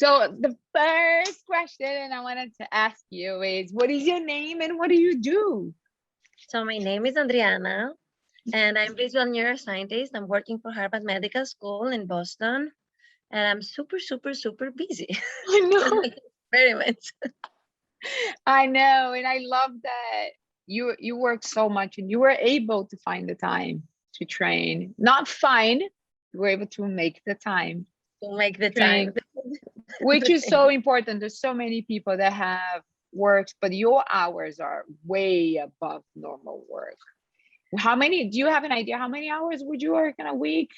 So the first question I wanted to ask you is, what is your name and what do you do? So my name is Andriana, and I'm visual neuroscientist. I'm working for Harvard Medical School in Boston, and I'm super, super, super busy. I With know. my experiments. I know, and I love that you work so much and you were able to find the time to train. Not find, you were able to make the time To make the to train, time. which The is thing. so important. There's so many people that have works, but your hours are way above normal work. How many, do you have an idea how many hours would you work in a week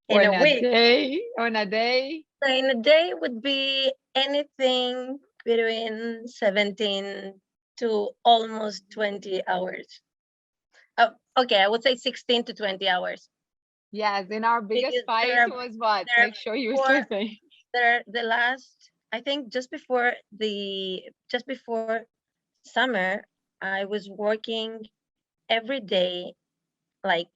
or In in a a week. day or in a day? So in a day would be anything between 17 to almost 20 hours. Okay, I would say 16 to 20 hours. Yes, in our biggest Because fight was what? there are Make sure you're four, sleeping. the last, I think just before summer, I was working every day, like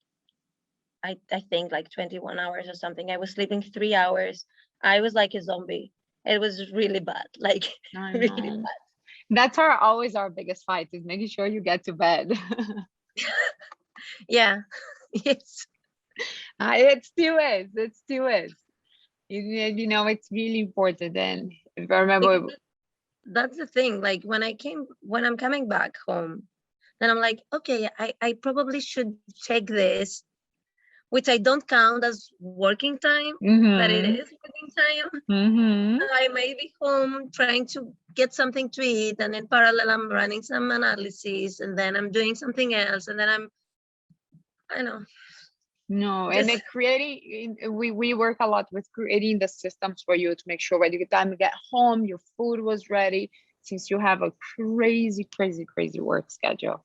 I think like 21 hours or something. I was sleeping 3 hours. I was like a zombie. It was really bad, like I really know. bad. That's always our biggest fight is making sure you get to bed. Yeah, yes. It still is. It still is. It's really important. And if I Because remember, that's the thing. Like when I'm coming back home, then I'm like, okay, I probably should check this, which I don't count as working time, but it mm-hmm, is working time. mm-hmm. I may be home trying to get something to eat, and in parallel, I'm running some analyses, and then I'm doing something else, and then I know, No, and just then we work a lot with creating the systems for you to make sure by the time you get home, your food was ready, since you have a crazy, crazy, crazy work schedule.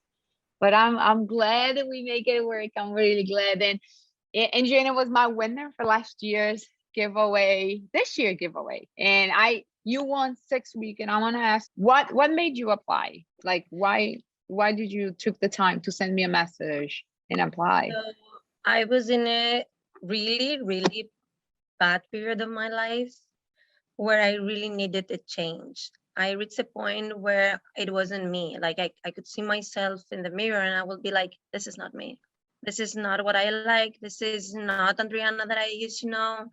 But I'm glad that we make it work. I'm really glad. And Jana was my winner for last year's giveaway, this year giveaway. And you won 6 weeks. And I want to ask, what made you apply? Like, why did you took the time to send me a message and apply? so I was in a really, really bad period of my life where I really needed a change. I reached a point where it wasn't me. Like I could see myself in the mirror and I would be like, this is not me. This is not what I like. This is not Andriana that I used to know.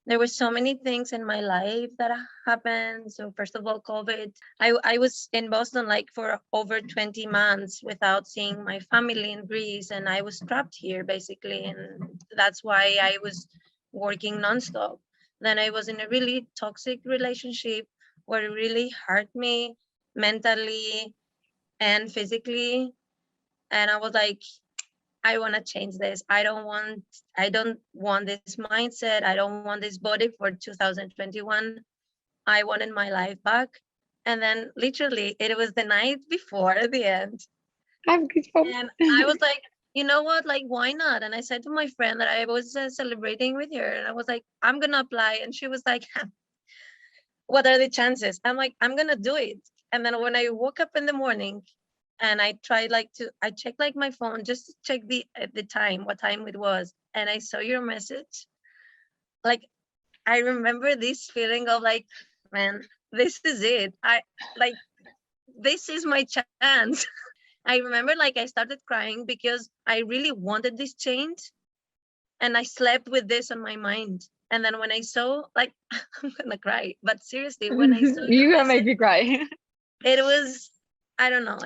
There were so many things in my life that happened. So first of all, COVID. I was in Boston like for over 20 months without seeing my family in Greece, and I was trapped here basically, and that's why I was working nonstop. Then I was in a really toxic relationship where it really hurt me mentally and physically, and I was like, I want to change this. I don't want this mindset. I don't want this body for 2021. I wanted my life back. And then literally it was the night before the end. I'm grateful. And I was like, you know what? Like, why not? And I said to my friend that I was celebrating with her, and I was like, I'm going to apply. And she was like, what are the chances? I'm like, I'm going to do it. And then when I woke up in the morning, and I tried I checked like my phone just to check the time, what time it was, and I saw your message. Like I remember this feeling of like, man, this is it. I like this is my chance. I remember like I started crying because I really wanted this change, and I slept with this on my mind. And then when I saw like I'm gonna cry, but seriously, when I saw your You're gonna make message, me cry. it was, I don't know,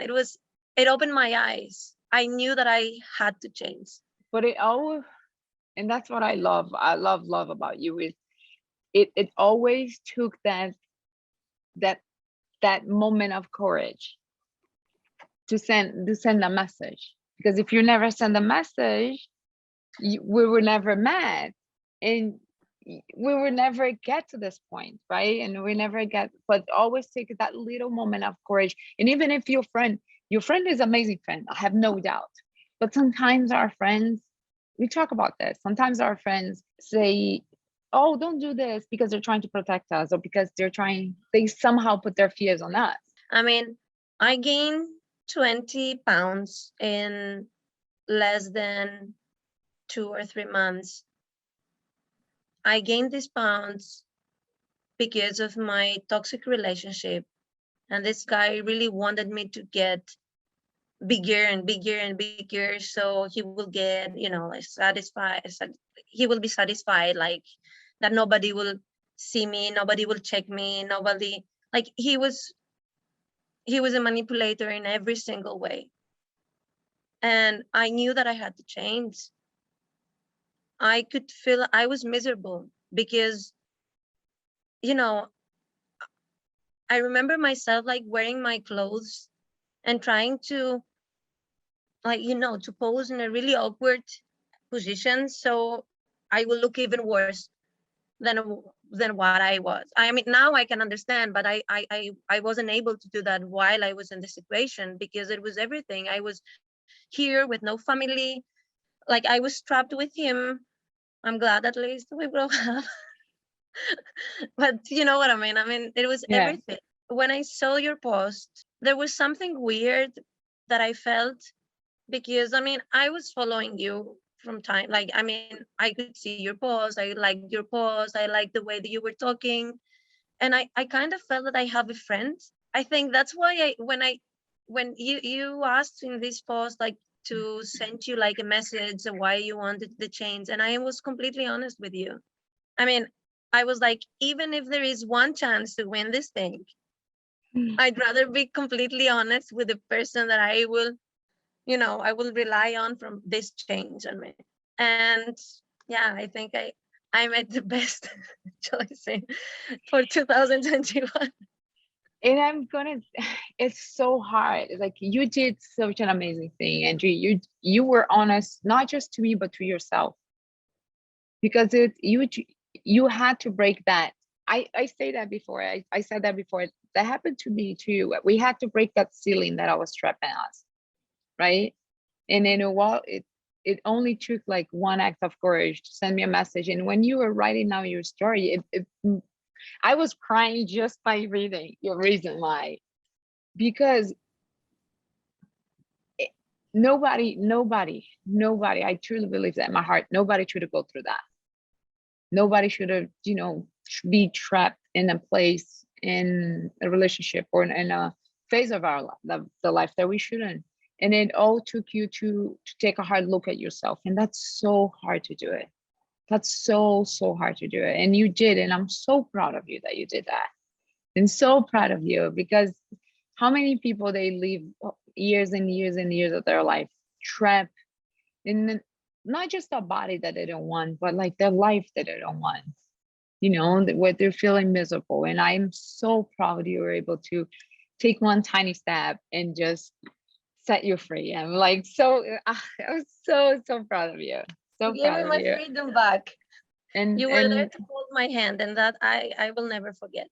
it opened my eyes. I knew that I had to change. But and that's what I love. I love about you is it always took that that moment of courage to send a message. Because if you never send a message, we were never met, and we will never get to this point, right? And we never get, but always take that little moment of courage. And even if your friend is amazing friend, I have no doubt. But sometimes our friends, we talk about this. Sometimes our friends say, "Oh, don't do this," because they're trying to protect us, or because they somehow put their fears on us. I mean, I gained 20 pounds in less than 2 or 3 months. I gained these pounds because of my toxic relationship. And this guy really wanted me to get bigger and bigger and bigger, so he will get, you know, like he will be satisfied, like that nobody will see me, nobody will check me, nobody, like he was a manipulator in every single way. And I knew that I had to change. I could feel I was miserable because, you know, I remember myself like wearing my clothes and trying to, like, you know, to pose in a really awkward position so I will look even worse than than what I was. I mean, now I can understand, but I wasn't able to do that while I was in the situation because it was everything. I was here with no family, like I was trapped with him. I'm glad at least we broke up. But you know what I mean? I mean, it was Yeah. everything. When I saw your post, there was something weird that I felt because I mean, I was following you from time. Like, I mean, I could see your post. I liked your post. I liked the way that you were talking, and I kind of felt that I have a friend. I think that's why when you asked in this post like to send you like a message of why you wanted the change, and I was completely honest with you. I mean, I was like, even if there is one chance to win this thing, I'd rather be completely honest with the person that I will, you know, I will rely on from this change on me. And yeah, I think I made the best choice for 2021. And I'm gonna, it's so hard. Like you did such an amazing thing, Andrew. You were honest, not just to me, but to yourself. Because you had to break that. I say that before. I said that before. That happened to me too. We had to break that ceiling that I was trapping us, right? And then what it only took like one act of courage to send me a message. And when you were writing down your story, I was crying just by reading your reason why. Because it, nobody, I truly believe that in my heart, nobody should go through that. Nobody should have, be trapped in a place, in a relationship, or in a phase of our life, the life that we shouldn't. And it all took you to take a hard look at yourself. And that's so hard to do it. That's so hard to do it. And you did. And I'm so proud of you that you did that. And so proud of you, because how many people they live years and years and years of their life trapped in not just a body that they don't want, but like their life that they don't want, where they're feeling miserable. And I'm so proud you were able to take one tiny step and just set you free. I'm like, I was so proud of you. So Give proud me of my you. freedom back. You were there And to hold my hand, and that I will never forget.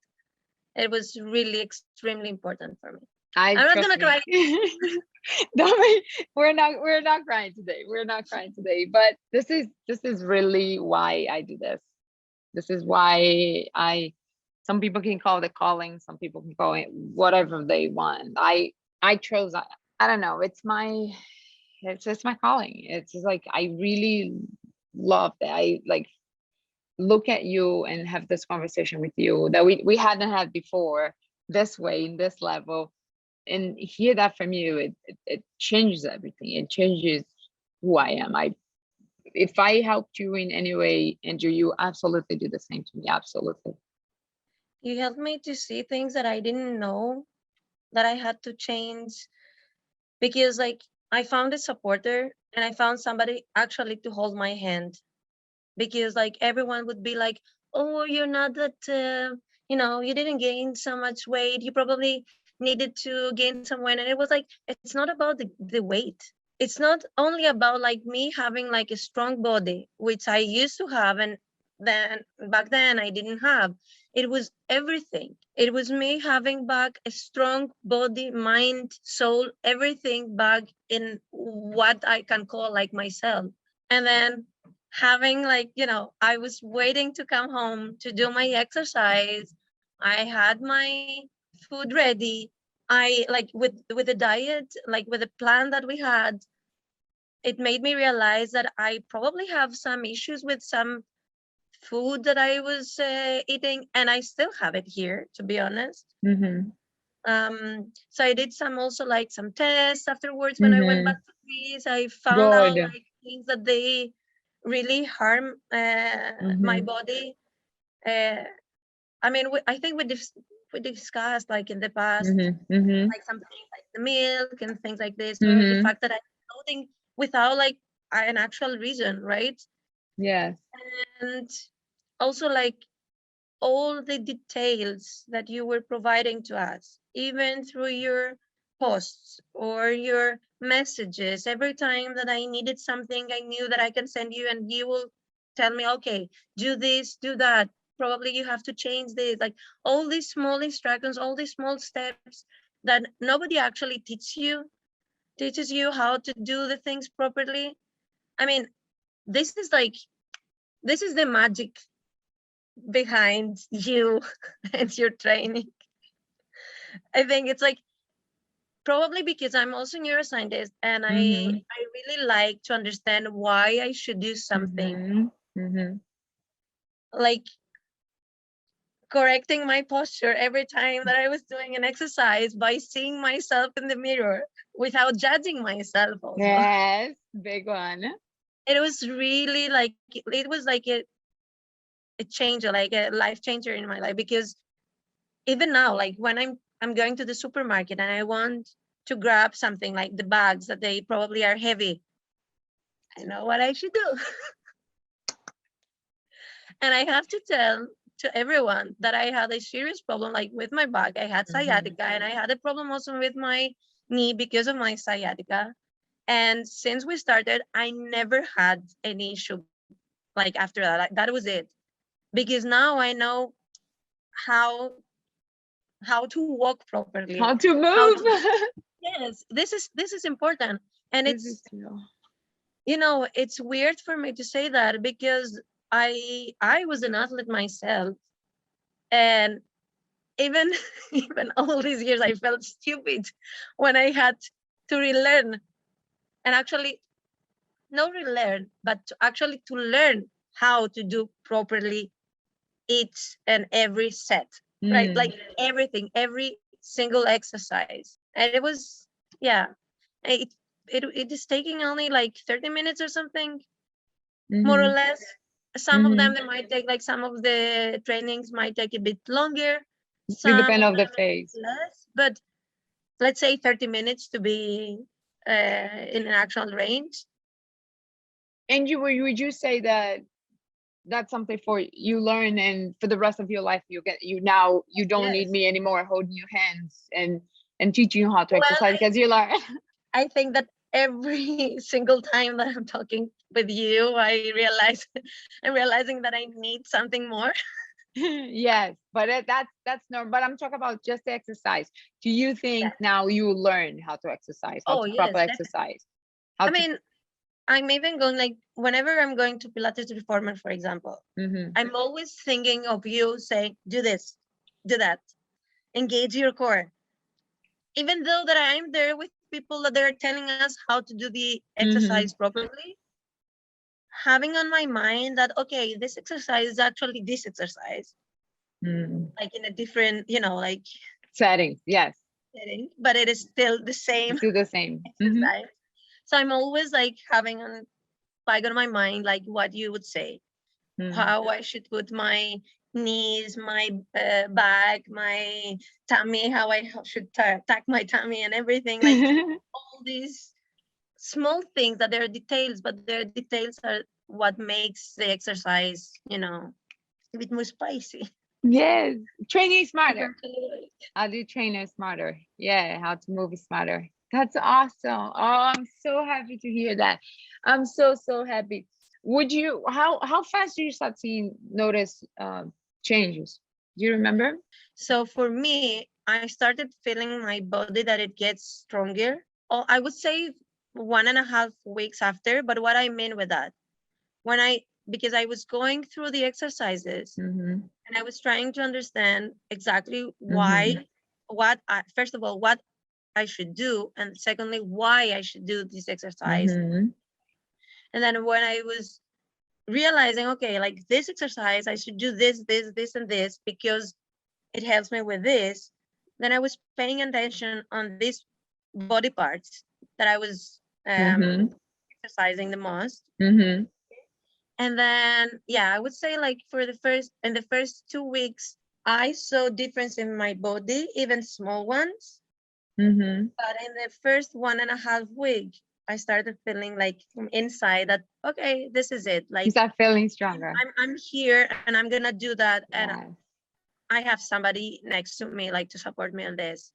It was really extremely important for me. I I'm not trust gonna cry. me. Don't we're not crying today. We're not crying today. But this is really why I do this. This is why some people can call it a calling, some people can call it whatever they want. I chose, I don't know, it's my calling. It's just like I really love that. I like look at you and have this conversation with you that we hadn't had before, this way, in this level, and hear that from you. It changes everything. It changes who I am. If I helped you in any way, Andrew, you absolutely do the same to me. Absolutely. You helped me to see things that I didn't know that I had to change because, like, I found a supporter and I found somebody actually to hold my hand because, like, everyone would be like, "Oh, you're not that, you didn't gain so much weight. You probably needed to gain some weight." And it was like, it's not about the weight. It's not only about like me having like a strong body, which I used to have, and then back then I didn't have. It was everything. It was me having back a strong body, mind, soul, everything back in what I can call like myself. And then having like, I was waiting to come home to do my exercise. I had my food ready. I like with the diet, like with the plan that we had, it made me realize that I probably have some issues with some food that I was eating, and I still have it here, to be honest. Mm-hmm. So I did some also like some tests afterwards when I went Mm-hmm. back to Greece. I found out Good. like things that they really harm my Mm-hmm. body. Uh, I mean, I think we discussed like in the past, Mm-hmm. Mm-hmm. like some things like the milk and things like this, or the Mm-hmm. fact that I'm floating without like an actual reason, right? Yes. And also like all the details that you were providing to us, even through your posts or your messages. Every time that I needed something, I knew that I can send you and you will tell me, okay, do this, do that. Probably you have to change this. Like all these small instructions, all these small steps that nobody actually teaches you how to do the things properly. I mean, this is like, this is the magic behind you and your training. I think it's like probably because I'm also a neuroscientist and Mm-hmm. I really like to understand why I should do something. Mm-hmm. Mm-hmm. Like correcting my posture every time that I was doing an exercise by seeing myself in the mirror without judging myself also. Yes. Big one. It was really like it was like a changer, like a life changer in my life, because even now, like when I'm going to the supermarket and I want to grab something like the bags that they probably are heavy, I know what I should do. And I have to tell to everyone that I had a serious problem like with my back. I had Mm-hmm. sciatica and I had a problem also with my knee because of my sciatica. And since we started, I never had any issue like after that. That was it. Because now I know how how to walk properly, How to how to, move. yes, this is important. And This it's, is true. you know, it's weird for me to say that because I was an athlete myself, and even even all these years I felt stupid when I had to relearn, and actually not relearn, but actually to learn how to do properly each and every set, right? Mm. Like everything, every single exercise. And it was, yeah, it is taking only like 30 minutes or something, more or Mm-hmm. less. Some of them Mm-hmm. they might take, like some of the trainings might take a bit longer, It some depends of of the them a phase. bit less, but let's say 30 minutes to be in an actual range. And you would you say that that's something for you learn and for the rest of your life you get you now you don't need Yes. me anymore holding your hands and teaching you how to Well, exercise because you learn. I think that every single time that I'm talking with you, I realize I'm realizing that I need something more. Yes, but that's normal. But I'm talking about just the exercise. Do you Yeah. think now you learn how to exercise, how Oh to properly yes, definitely. exercise, how I to? mean, I'm even going like whenever I'm going to Pilates reformer, for example, Mm-hmm. I'm always thinking of you saying, do this, do that, engage your core. Even though that I'm there with people that they're telling us how to do the exercise Mm-hmm. properly, having on my mind that okay, this exercise is actually this exercise, Mm. like in a different, you know, like Settings, yes, setting, but it is still the same it's still the same. Mm-hmm. exercise. So I'm always like having on like on my mind like what you would say, Mm. how I should put my knees, my back, my tummy, how I should tuck my tummy and everything, like all these small things that they're details, but their details are what makes the exercise, you know, a bit more spicy. Yes, training smarter. Exactly. How do you train it smarter? Yeah, how to move it smarter. That's awesome. Oh, I'm so happy to hear that. I'm so happy. Would you how fast do you start seeing notice changes? Do you remember? So for me, I started feeling my body that it gets stronger. Oh, I would say 1.5 weeks after, but what I mean with that, when I, because I was going through the exercises Mm-hmm. and I was trying to understand exactly Mm-hmm. why, what I, first of all, what I should do, and secondly, why I should do this exercise. Mm-hmm. And then when I was realizing, okay, like this exercise, I should do this, and this because it helps me with this. Then I was paying attention on these body parts that I was exercising the most. And then, yeah, I would say like in the first 2 weeks, I saw difference in my body, even small ones. But in the first 1.5 week, I started feeling like from inside that, okay, this is it. Like you start feeling stronger. I'm here and I'm gonna do that. And Yes. I have somebody next to me like to support me on this.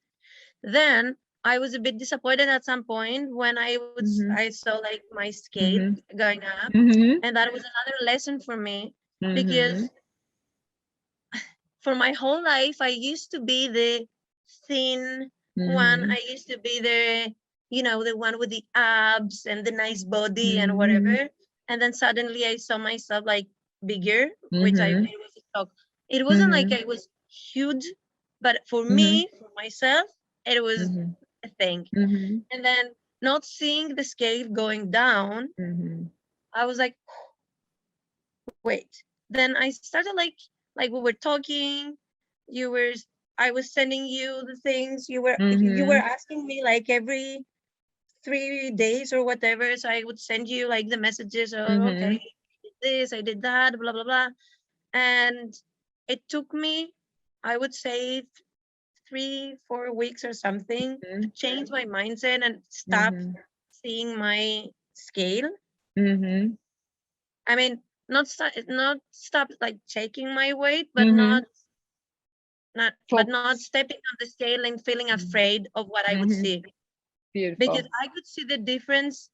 Then I was a bit disappointed at some point when I saw like my scale going up. And that was another lesson for me because for my whole life, I used to be the thin one. I used to be the one with the abs and the nice body and whatever. And then suddenly I saw myself like bigger, which it was a shock. It wasn't like I was huge, but for me, for myself, it was a thing. And then not seeing the scale going down, I was like, wait. Then I started like we were talking, I was sending you the things, you were asking me like every 3 days or whatever. So I would send you like the messages, okay, I did this, I did that, blah, blah, blah. And it took me, I would say 3-4 weeks or something to change my mindset and stop seeing my scale. I mean, not stop like checking my weight, but not stepping on the scale and feeling afraid of what I would see. Beautiful. Because I could see the difference,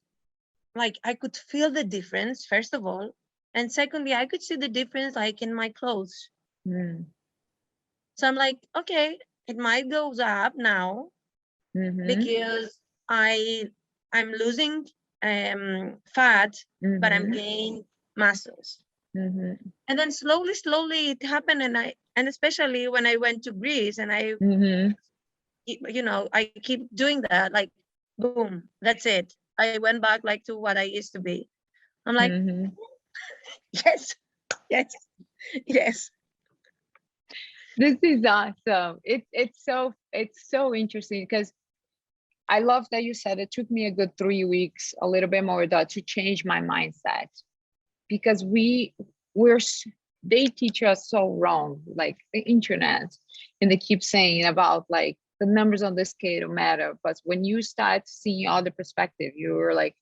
like I could feel the difference, first of all. And secondly, I could see the difference like in my clothes. So I'm like, okay, it might go up now because I'm losing fat, but I'm gaining muscles. And then slowly it happened. And especially when I went to Greece and I keep doing that, like, boom, that's it. I went back like to what I used to be. I'm like, yes. This is awesome. It's so interesting because I love that you said it took me a good 3 weeks, a little bit more that to change my mindset, because they teach us so wrong, like the internet, and they keep saying about like the numbers on the scale matter. But when you start seeing other perspective, you're like,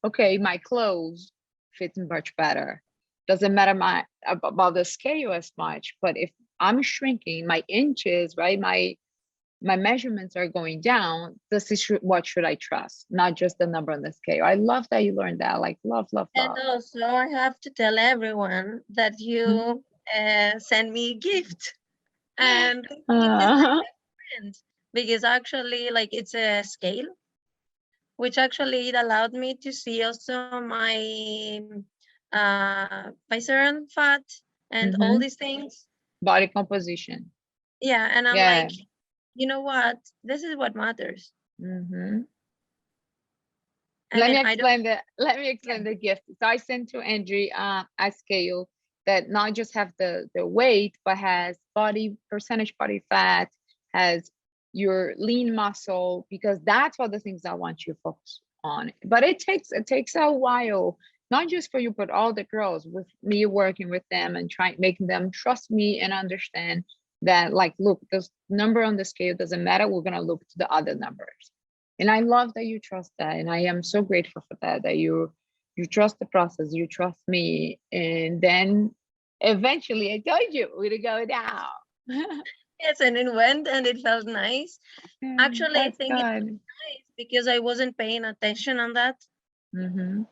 okay, my clothes fit much better. Doesn't matter about the scale as much, but if I'm shrinking, my inches, right, my measurements are going down, what should I trust, not just the number on the scale. I love that you learned that. Like, love. And also I have to tell everyone that you send me a gift, and because actually like it's a scale, which actually it allowed me to see also my visceral fat and all these things, body composition. Yeah, and I'm like, you know what? This is what matters. Let me explain the gift. So I sent to Andri a scale that not just have the weight, but has percentage body fat, has your lean muscle, because that's what the things I want you to focus on. But it takes a while, not just for you, but all the girls, with me working with them and making them trust me and understand that, like, look, this number on the scale doesn't matter. We're gonna look to the other numbers. And I love that you trust that. And I am so grateful for that you trust the process, you trust me. And then eventually I told you we'd go down. Yes, and it went and it felt nice. Actually, I think it was nice because I wasn't paying attention on that. And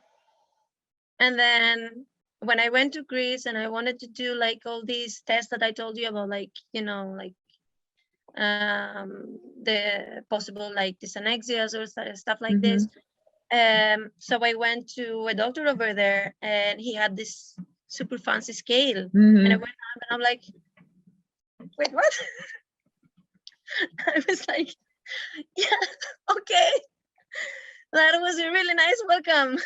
then when I went to Greece and I wanted to do like all these tests that I told you about, like, like the possible like dysanexias or stuff like this. So I went to a doctor over there and he had this super fancy scale. And I went up and I'm like, wait, what? I was like, yeah, okay. That was a really nice welcome.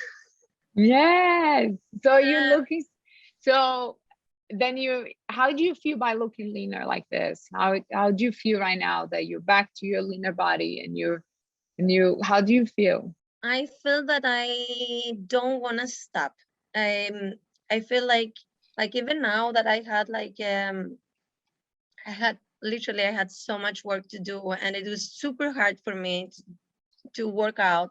Yes. So you're looking, So then how do you feel by looking leaner like this? How do you feel right now that you're back to your leaner body how do you feel? I feel that I don't want to stop. Um, I feel like even now that I had I had so much work to do, and it was super hard for me to work out.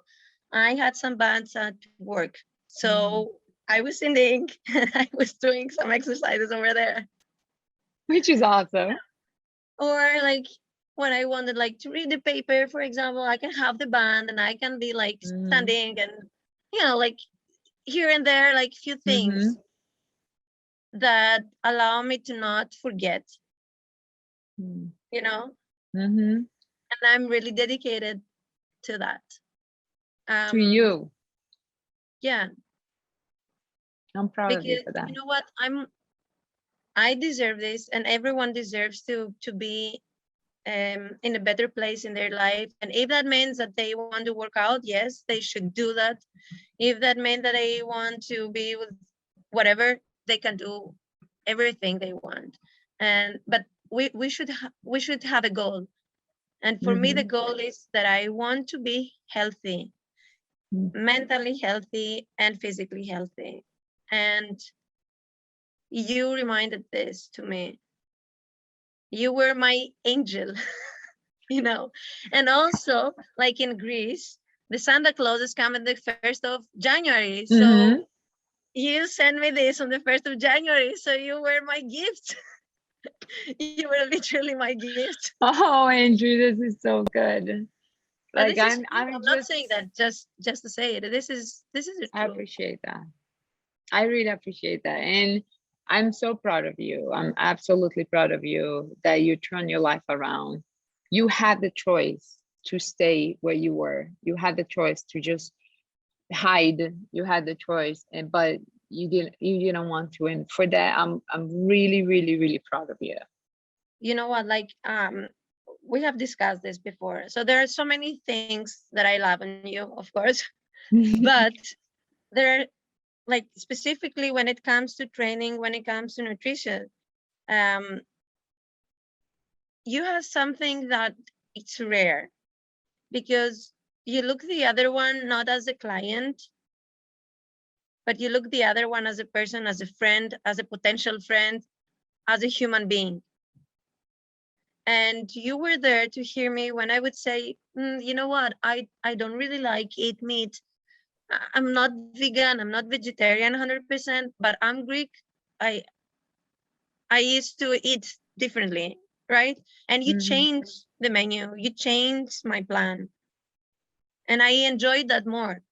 I had some bands at work, Mhm. so I was in the ink and I was doing some exercises over there. Which is awesome. Or like when I wanted like to read the paper, for example, I can have the band and I can be like Mm-hmm. standing and like here and there, like few Mm-hmm. things that allow me to not forget, you know, Mm-hmm. and I'm really dedicated to that. To Um, you. yeah, I'm proud of you because for that. you know what, I deserve this, and everyone deserves to be in a better place in their life. And if that means that they want to work out, yes, they should do that. If that means that they want to be with whatever, they can do everything they want. And but we should have a goal. And for me, the Mm-hmm. goal is that I want to be healthy, mentally healthy, and physically healthy. And you reminded this to me. You were my angel, And also, like in Greece, the Santa Claus is coming the 1st of January. So Mm-hmm. you sent me this on the 1st of January. So you were my gift. You were literally my gift. Oh, Andrew, this is so good. But Like this is true. I'm I'm not just saying that just to say it. This is the I truth. appreciate that. I really appreciate that. And I'm so proud of you. I'm absolutely proud of you that you turn your life around. You had the choice to stay where you were. You had the choice to just hide. You had the choice, but you didn't want to. And for that, I'm really, really, really proud of you. You know what? Like we have discussed this before. So there are so many things that I love in you, of course, but there are like specifically when it comes to training, when it comes to nutrition, um, you have something that it's rare because you look the other one not as a client, but you look the other one as a person, as a friend, as a potential friend, as a human being. And you were there to hear me when I would say, you know what, I don't really like eat meat. I'm not vegan, I'm not vegetarian 100%, but I'm Greek. I I used to eat differently, right? And you Mhm. change the menu, you change my plan. And I enjoyed that more.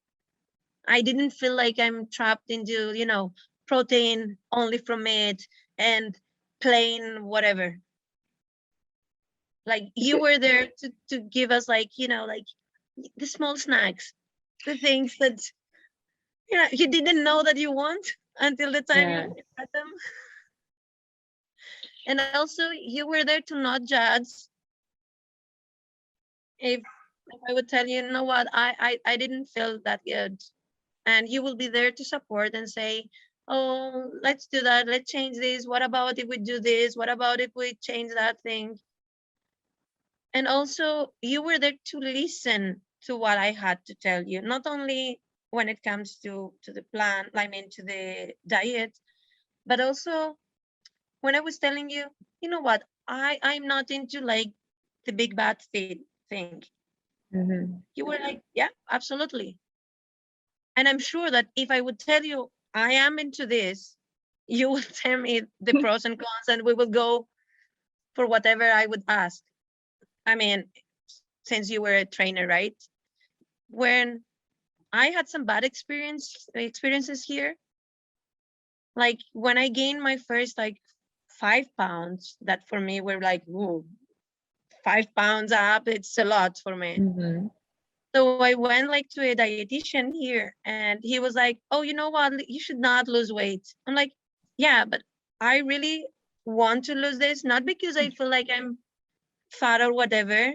I didn't feel like I'm trapped into, protein only from meat and plain whatever. Like you Because- were there to give us like the small snacks, the things that you didn't know that you want until the time you Yeah. had them. And also you were there to not judge if I would tell you, you know what, I didn't feel that good. And you will be there to support and say, oh, let's do that. Let's change this. What about if we do this? What about if we change that thing? And also you were there to listen to what I had to tell you, not only when it comes to the plan, I mean, to the diet, but also when I was telling you, you know what, I'm not into like the big bad thing. Mhm. You were like, yeah, absolutely. And I'm sure that if I would tell you I am into this, you will tell me the pros and cons, and we will go for whatever I would ask. I mean, since you were a trainer, right? When I had some bad experiences here, like when I gained my first like 5 pounds, that for me were like, ooh, 5 pounds up, it's a lot for me. Mhm. So I went like to a dietitian here, and he was like, oh, you know what, you should not lose weight. I'm like, yeah, but I really want to lose this, not because I feel like I'm fat or whatever,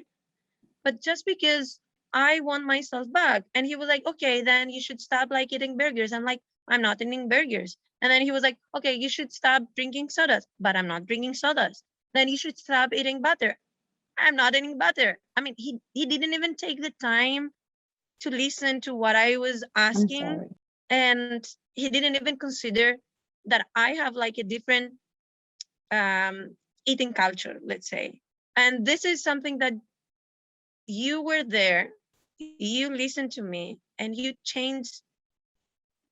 but just because I want myself back. And he was like, okay, then you should stop like eating burgers. I'm like, I'm not eating burgers. And then he was like, okay, you should stop drinking sodas, but I'm not drinking sodas. Then you should stop eating butter. I'm not eating butter. I mean, he didn't even take the time to listen to what I was I'm asking. sorry. And he didn't even consider that I have like a different eating culture, let's say. And this is something that you were there, you listened to me, and you changed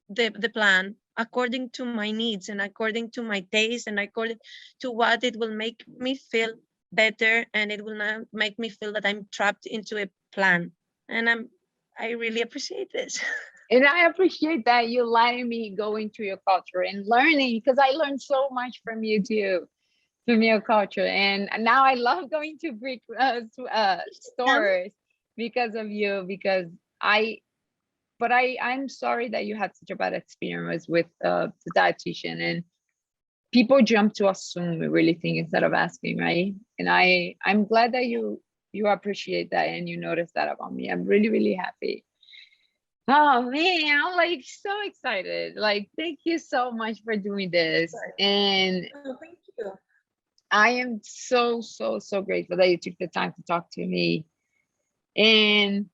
the plan according to my needs and according to my taste and according to what it will make me feel better, and it will not make me feel that I'm trapped into a plan. And I really appreciate this. And I appreciate that you letting me go into your culture and learning, because I learned so much from you too, from your culture. And now I love going to Greek Yeah. stores because of you. Because I'm sorry that you had such a bad experience with the dietitian, and people jump to assume really think instead of asking, right? And I'm glad that you appreciate that and you notice that about me. I'm really, really happy. Oh man, I'm like so excited. Like, thank you so much for doing this. And Oh, thank you. I am so, so, so grateful that you took the time to talk to me. And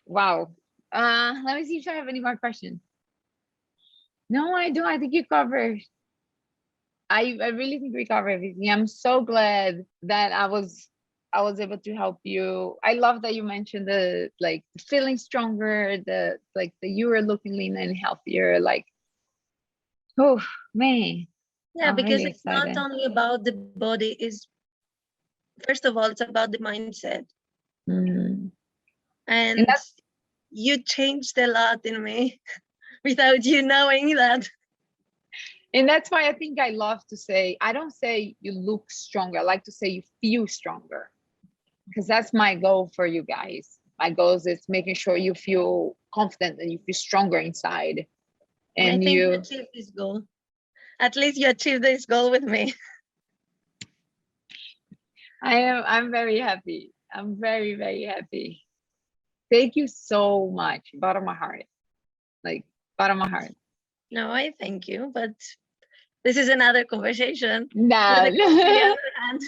wow. Let me see if I have any more questions. No, I don't. I think you covered. I really think we covered everything. I'm so glad that I was able to help you. I love that you mentioned the like feeling stronger, the like the you were looking leaner and healthier. Like, oh man, Yeah, I'm because really it's not excited. only about the body, is first of all, it's about the mindset. Mm. And And you changed a lot in me without you knowing that. that's why I think I love to say, I don't say you look stronger. I like to say you feel stronger, because that's my goal for you guys. My goal is making sure you feel confident and you feel stronger inside. And I And think you you, achieved this goal. At least you achieved this goal with me. I'm very happy. I'm very, very happy. Thank you so much. Bottom of my heart. Like, bottom of my heart. No, I thank you, but this is another conversation with Nah. a coffee in other hand.